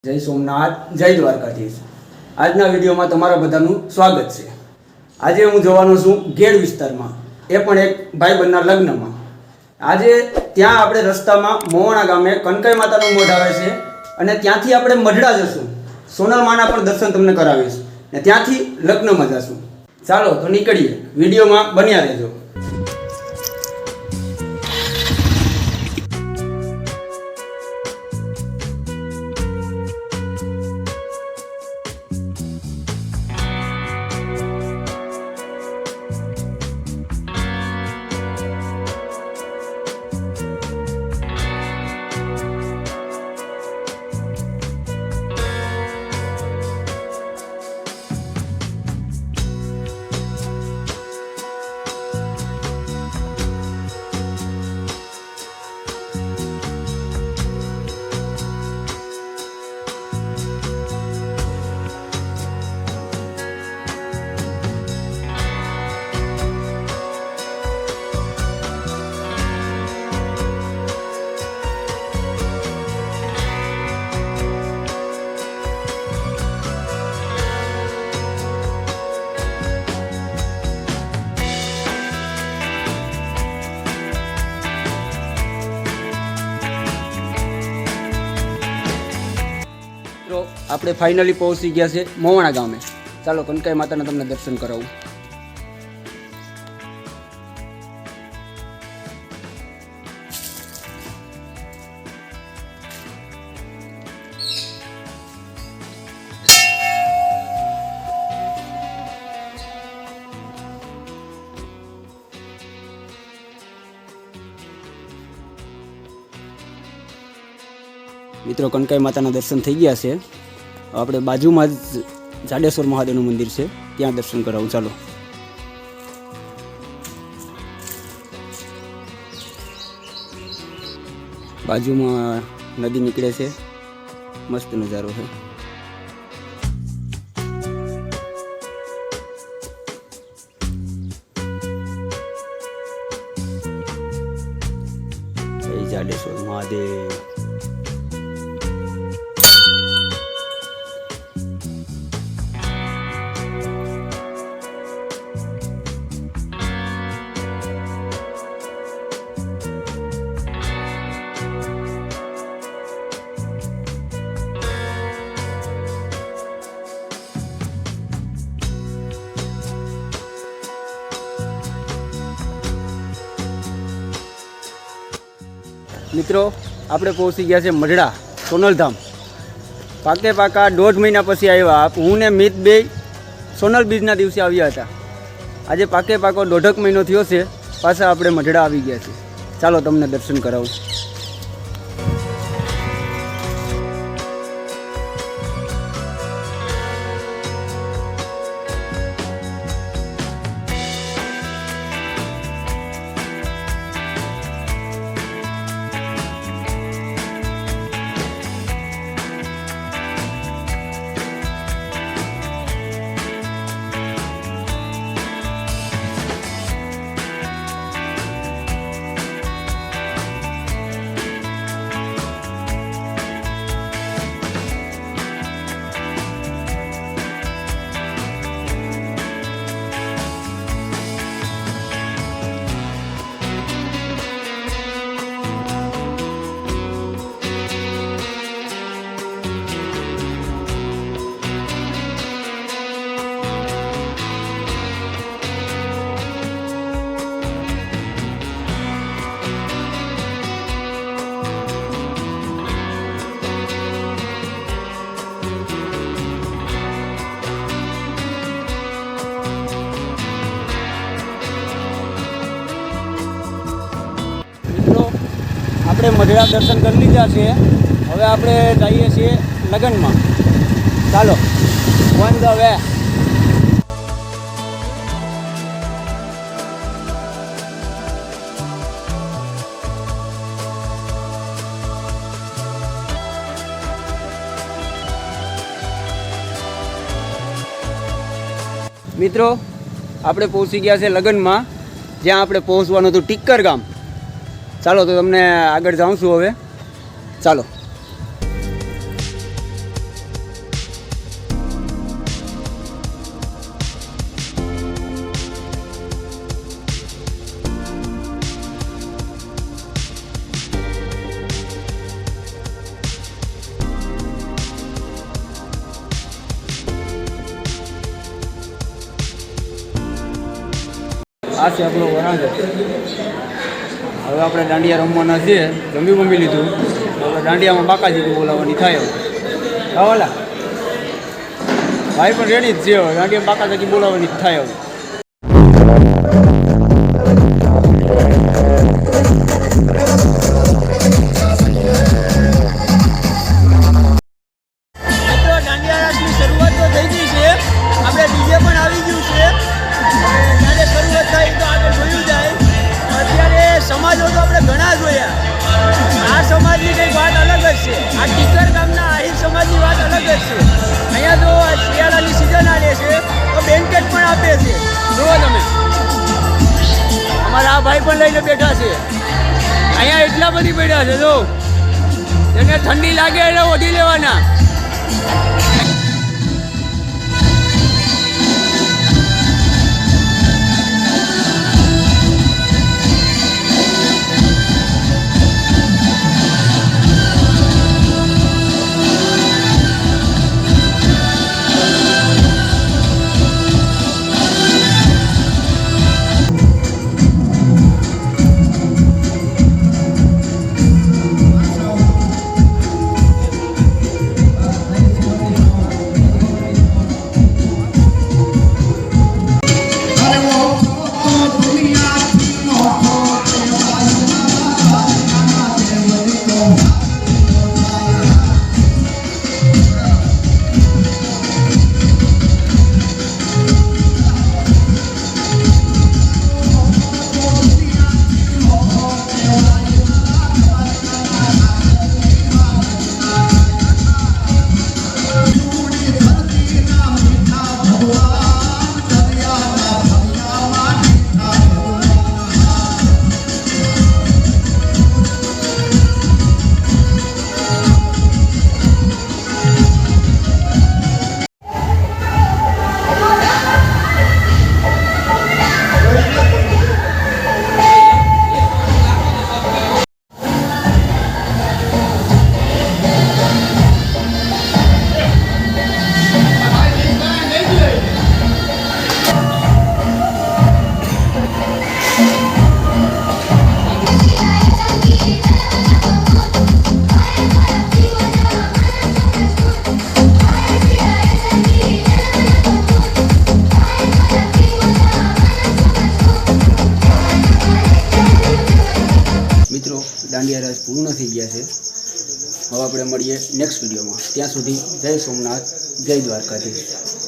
જય સોમનાથ, જય દ્વારકાધીશ। આજના વિડીયોમાં તમારા બધાનું સ્વાગત છે। આજે હું જવાનો છું ગેડ વિસ્તારમાં, એ પણ એક ભાઈબંધના લગ્નમાં। આજે ત્યાં આપણે રસ્તામાં મોવાણા ગામે કનકાઈ માતાનું મઢ આવે છે અને ત્યાંથી આપણે મઢડા જશું। સોનલ માના પણ દર્શન તમને કરાવીશ ને ત્યાંથી લગ્નમાં જશું। ચાલો તો નીકળીએ, વિડીયોમાં બન્યા રહેજો। આપણે ફાઇનલી પહોંચી ગયા છે મોવાણા ગામે। ચાલો કનકાઈ માતાના તમને દર્શન કરાવું। મિત્રો કનકાઈ માતાના દર્શન થઈ ગયા છે। આપણે બાજુમાં જ જાડેશ્વર મહાદેવનું મંદિર છે, ત્યાં દર્શન કરાવું। ચાલો બાજુમાં નદી નીકળે છે, મસ્ત નજારો છે। જય જાડેશ્વર મહાદેવ। મિત્રો આપણે પહોંચી ગયા છે મઢડા સોનલધામ। પાકે પાકા 1.5 મહિના પછી આવ્યા। હું ને મિત બે સોનલ બીજના દિવસે આવ્યા હતા। આજે પાકે પાકો 1.5 મહિનો થયો છે, પાછા આપણે મઢડા આવી ગયા છે। ચાલો તમને દર્શન કરાવું। આપણે મઢડા દર્શન કરી લીધા છે, હવે આપણે જઈએ છીએ લગ્નમાં। ચાલો ઓન ધ વે। મિત્રો આપણે પહોંચી ગયા છે લગ્નમાં, જ્યાં આપણે પહોંચવાનું હતું ટીકર ગામ। ચાલો તો તમને આગળ જાઉં છું હવે। ચાલો આ છે આપણો વરાંગો. હવે આપણે દાંડિયા રમવાના છે. જમી લીધું આપણે દાંડિયામાં બાકાજી બોલાવવાની થાય. હવાલા ભાઈ પણ રેડી જ છે. હવે દાંડિયા બાકાજી બોલાવવાની જ થાય. હવે સમાજો તો આપણે ઘણા જોયા. આ સમાજની કંઈક વાત અલગ જ છે. આ ટીકર ગામના આહિર સમાજની વાત અલગ જ છે. અહીંયા જો શિયાળાની સિઝન આવે છે તો બેન્કેટ પણ આપે છે. જુઓ તમે, અમારા આ ભાઈ પણ લઈને બેઠા છે. અહીંયા એટલા બધી પડ્યા છે. જો એને ઠંડી લાગે એટલે ઓઢી લેવાના. દાંડિયા રાસ પૂર્ણ થઈ ગયા છે. હવે આપણે મળીએ નેક્સ્ટ વિડીયોમાં. ત્યાં સુધી જય સોમનાથ, જય દ્વારકાધીશ.